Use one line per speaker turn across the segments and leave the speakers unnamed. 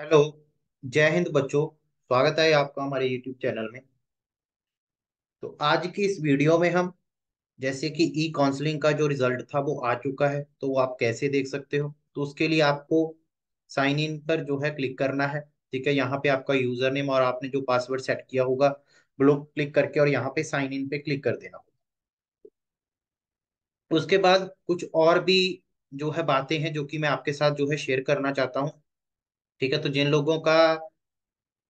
Hello. जय हिंद बच्चों। स्वागत है आपका हमारे YouTube चैनल में। तो आज की इस वीडियो में हम जैसे कि ई काउंसलिंग का जो रिजल्ट था वो आ चुका है, तो वो आप कैसे देख सकते हो। तो उसके लिए आपको साइन इन पर जो है क्लिक करना है। ठीक है, यहाँ पे आपका यूजर नेम और आपने जो पासवर्ड सेट किया होगा वो क्लिक करके और यहाँ पे साइन इन पे क्लिक कर देना होगा। उसके बाद कुछ और भी जो है बातें हैं जो कि मैं आपके साथ जो है शेयर करना चाहता हूँ। ठीक है, तो जिन लोगों का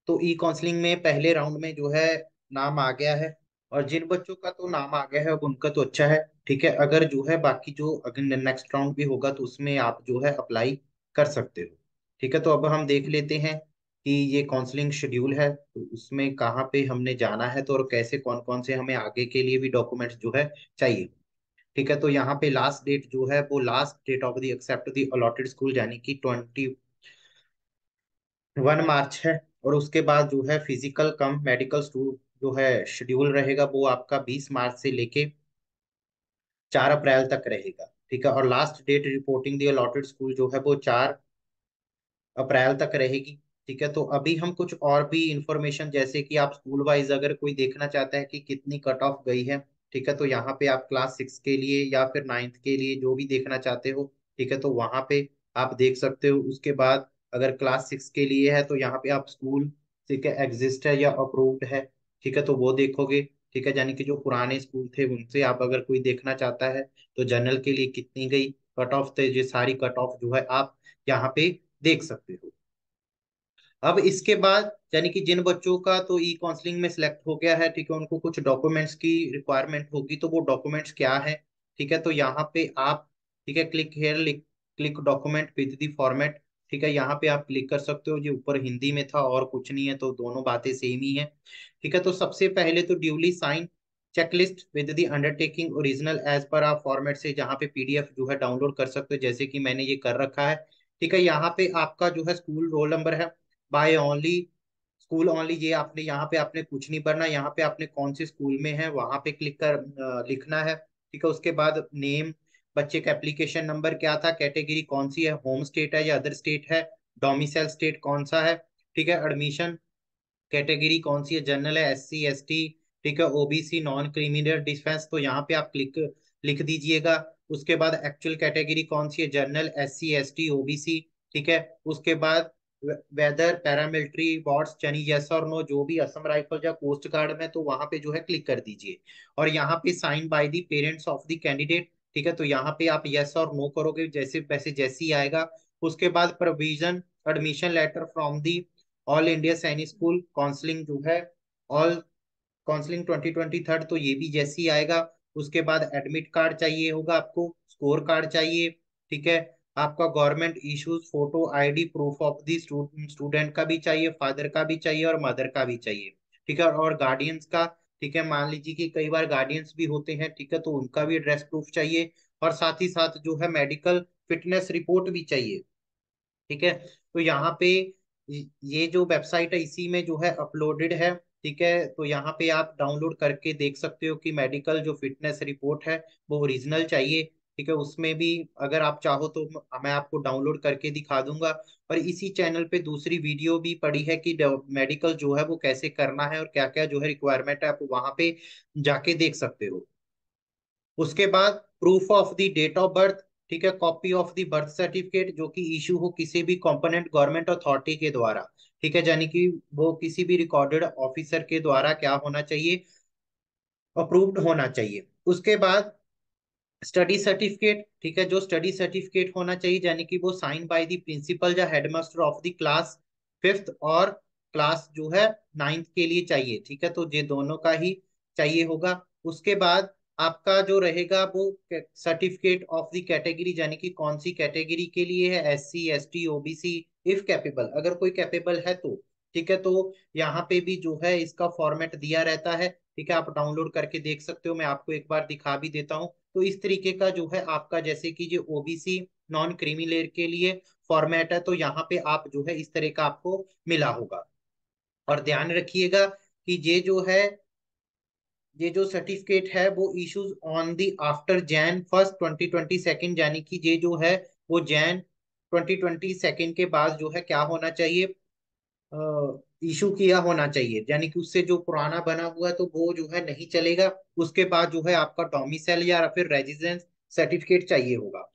तो ई काउंसलिंग में पहले राउंड में जो है नाम आ गया है, और जिन बच्चों का तो नाम आ गया है अब उनका तो अच्छा है। ठीक है, अगर जो है बाकी जो अगर नेक्स्ट राउंड भी होगा तो उसमें आप जो है अप्लाई कर सकते हो। ठीक है, तो अब हम देख लेते हैं कि ये काउंसलिंग शेड्यूल है तो उसमें कहाँ पे हमने जाना है, तो और कैसे कौन कौन से हमें आगे के लिए भी डॉक्यूमेंट्स जो है चाहिए। ठीक है, तो यहाँ पे लास्ट डेट जो है वो last date of the accept the allotted school यानी कि 21 मार्च है। और उसके बाद जो है फिजिकल कम मेडिकल स्टूड जो है शेड्यूल रहेगा वो आपका 20 मार्च से लेके 4 अप्रैल तक रहेगा। ठीक है, और लास्ट डेट रिपोर्टिंग दी अलॉटेड स्कूल जो है वो 4 अप्रैल तक रहेगी। ठीक है, तो अभी हम कुछ और भी इंफॉर्मेशन जैसे कि आप स्कूल वाइज अगर कोई देखना चाहता है कि कितनी कट ऑफ गई है। ठीक है, तो यहाँ पे आप क्लास 6 के लिए या फिर 9th के लिए जो भी देखना चाहते हो। ठीक है, तो वहाँ पे आप देख सकते हो। उसके बाद अगर क्लास 6 के लिए है तो यहाँ पे आप स्कूल, ठीक है, एग्जिस्ट है या अप्रूव्ड है। ठीक है, तो वो देखोगे। ठीक है, यानी कि जो पुराने स्कूल थे उनसे आप अगर कोई देखना चाहता है तो जनरल के लिए कितनी गई कट ऑफ, थे ये सारी कट ऑफ जो है आप यहाँ पे देख सकते हो। अब इसके बाद यानी कि जिन बच्चों का तो ई काउंसलिंग में सिलेक्ट हो गया है, ठीक है, उनको कुछ डॉक्यूमेंट्स की रिक्वायरमेंट होगी, तो वो डॉक्यूमेंट्स क्या है। ठीक है, तो यहाँ पे आप, ठीक है, click here click document with the format. ठीक है, यहाँ पे आप क्लिक कर सकते हो। ये ऊपर हिंदी में था और कुछ नहीं है, तो दोनों बातें सेम ही है। ठीक है, तो सबसे पहले तो duly sign checklist with the undertaking original as per आप फॉर्मेट से जहाँ पे पीडीएफ जो है डाउनलोड कर सकते हो, जैसे कि मैंने ये कर रखा है। ठीक है, यहाँ पे आपका जो है स्कूल रोल नंबर है बाय ओनली, स्कूल ओनली, ये आपने यहाँ पे आपने कुछ नहीं भरना। यहाँ पे आपने कौन से स्कूल में है वहां पे क्लिक कर लिखना है। ठीक है, उसके बाद नेम, बच्चे का एप्लीकेशन नंबर क्या था, कैटेगरी कौन सी है, होम स्टेट है या अदर स्टेट है, डोमिसाइल स्टेट कौन सा है। ठीक है, एडमिशन कैटेगरी कौन सी है, जनरल है, एससी एसटी, ठीक है, ओबीसी, नॉन क्रिमिनल डिफेंस, तो यहाँ पे आप क्लिक लिख दीजिएगा। उसके बाद एक्चुअल कैटेगरी कौन सी है, जनरल, एससी एसटी, ओबीसी। ठीक है, उसके बाद वेदर पैरामिलिट्री वार्ड्स यानी यस और नो, जो भी असम राइफल या कोस्ट गार्ड में, तो वहां पे जो है क्लिक कर दीजिए। और यहाँ पे sign by the parents of the candidate. ठीक है, तो यहाँ पे आप यस और नो करोगे जैसे वैसे जैसे ही आएगा। उसके बाद provision admission letter from the all India Sainik school counselling जो है, ऑल काउंसलिंग 2023, तो ये भी जैसे ही आएगा। उसके बाद एडमिट कार्ड चाहिए होगा आपको, स्कोर कार्ड चाहिए। ठीक है, आपका government issues photo ID proof of the student का भी चाहिए, फादर का भी चाहिए और मदर का भी चाहिए। ठीक है, और गार्डियंस का। ठीक है, मान लीजिए कि कई बार गार्डियंस भी होते हैं, ठीक है, तो उनका भी एड्रेस प्रूफ चाहिए। और साथ ही साथ जो है मेडिकल फिटनेस रिपोर्ट भी चाहिए। ठीक है, तो यहाँ पे ये जो वेबसाइट है इसी में जो है अपलोडेड है। ठीक है, तो यहाँ पे आप डाउनलोड करके देख सकते हो कि मेडिकल जो फिटनेस रिपोर्ट है वो ओरिजिनल चाहिए। ठीक है, उसमें भी अगर आप चाहो तो मैं आपको डाउनलोड करके दिखा दूंगा। और इसी चैनल पे दूसरी वीडियो भी पड़ी है कि मेडिकल जो है वो कैसे करना है और क्या क्या जो है रिक्वायरमेंट है, आप वहां पे जाके देख सकते हो। उसके बाद proof of the date of birth. ठीक है, copy of the birth certificate जो कि इशू हो किसी भी कॉम्पोनेंट गवर्नमेंट अथॉरिटी के द्वारा। ठीक है, यानी कि वो किसी भी रिकॉर्डेड ऑफिसर के द्वारा क्या होना चाहिए, अप्रूव्ड होना चाहिए। उसके बाद स्टडी सर्टिफिकेट। ठीक है, जो स्टडी सर्टिफिकेट होना चाहिए यानी कि वो साइन बाय द प्रिंसिपल या headmaster of the class 5th और क्लास जो है 9th के लिए चाहिए। ठीक है, तो ये दोनों का ही चाहिए होगा। उसके बाद आपका जो रहेगा वो सर्टिफिकेट ऑफ द कैटेगरी यानी कि कौन सी कैटेगरी के लिए है, SC ST OBC, if capable, अगर कोई कैपेबल है तो। ठीक है, तो यहाँ पे भी जो है इसका फॉर्मेट दिया रहता है। ठीक है, आप डाउनलोड करके देख सकते हो, मैं आपको एक बार दिखा भी देता हूँ। तो इस तरीके का जो है आपका जैसे कि जो ओबीसी नॉन क्रीमी के लिए फॉर्मेट है, तो यहाँ पे आप जो है इस तरह का आपको मिला होगा। और ध्यान रखिएगा कि ये जो सर्टिफिकेट है वो issues on the after Jan 1 2022 यानी कि ये जो है वो Jan 2022 के बाद जो है क्या होना चाहिए, इशू किया होना चाहिए, यानी कि उससे जो पुराना बना हुआ है तो वो जो है नहीं चलेगा। उसके बाद जो है आपका डोमिसाइल या फिर रेजिडेंस सर्टिफिकेट चाहिए होगा।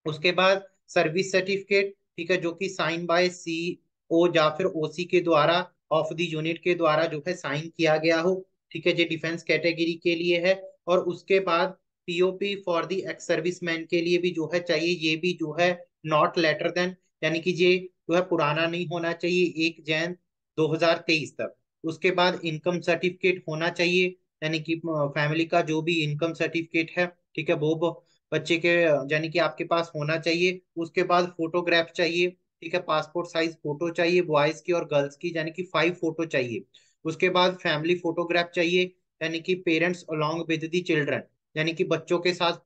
उसके बाद सर्विस सर्टिफिकेट, ठीक है, जो कि साइन बाय CO या फिर OC के द्वारा, ऑफ द यूनिट के द्वारा जो है साइन किया गया हो, ठीक है, जो डिफेंस कैटेगरी के लिए है। और उसके बाद POP for the ex serviceman के लिए भी जो है चाहिए, ये भी जो है नॉट लेटर देन, यानी कि ये जो है पुराना नहीं होना चाहिए 1 जैन 2023 तक। उसके बाद इनकम सर्टिफिकेट होना चाहिए, यानी कि फैमिली का जो भी इनकम सर्टिफिकेट है, ठीक है, वो बच्चे के यानी कि आपके पास होना चाहिए। उसके बाद फोटोग्राफ चाहिए, ठीक है, पासपोर्ट साइज फोटो चाहिए बॉयज की और गर्ल्स की, यानी कि 5 फोटो चाहिए। उसके बाद फैमिली फोटोग्राफ चाहिए, यानी कि parents along with the children, यानी कि बच्चों के साथ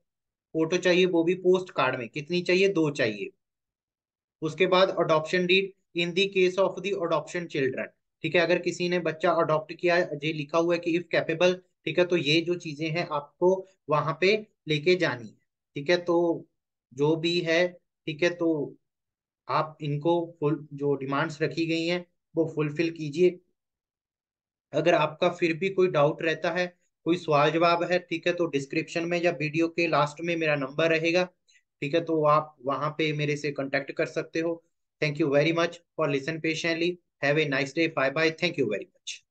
फोटो चाहिए, वो भी पोस्ट कार्ड में। कितनी चाहिए? 2 चाहिए। उसके बाद adoption deed in the case of the adoption children, ठीक है, अगर किसी ने बच्चा अडॉप्ट किया, ये लिखा हुआ है कि इफ कैपेबल, ठीक है, तो ये जो चीजें हैं आपको वहां पे लेके जानी है, ठीक है। तो जो भी है, ठीक है, तो आप इनको फुल जो डिमांड्स रखी गई हैं वो फुलफिल कीजिए। अगर आपका फिर भी कोई डाउट रहता है, कोई सवाल जवाब है, ठीक है, तो डिस्क्रिप्शन में या वीडियो के लास्ट में मेरा नंबर रहेगा, ठीक है, तो आप वहां पे मेरे से कांटेक्ट कर सकते हो। Thank you very much for listen patiently. Have a nice day. Bye bye. Thank you very much.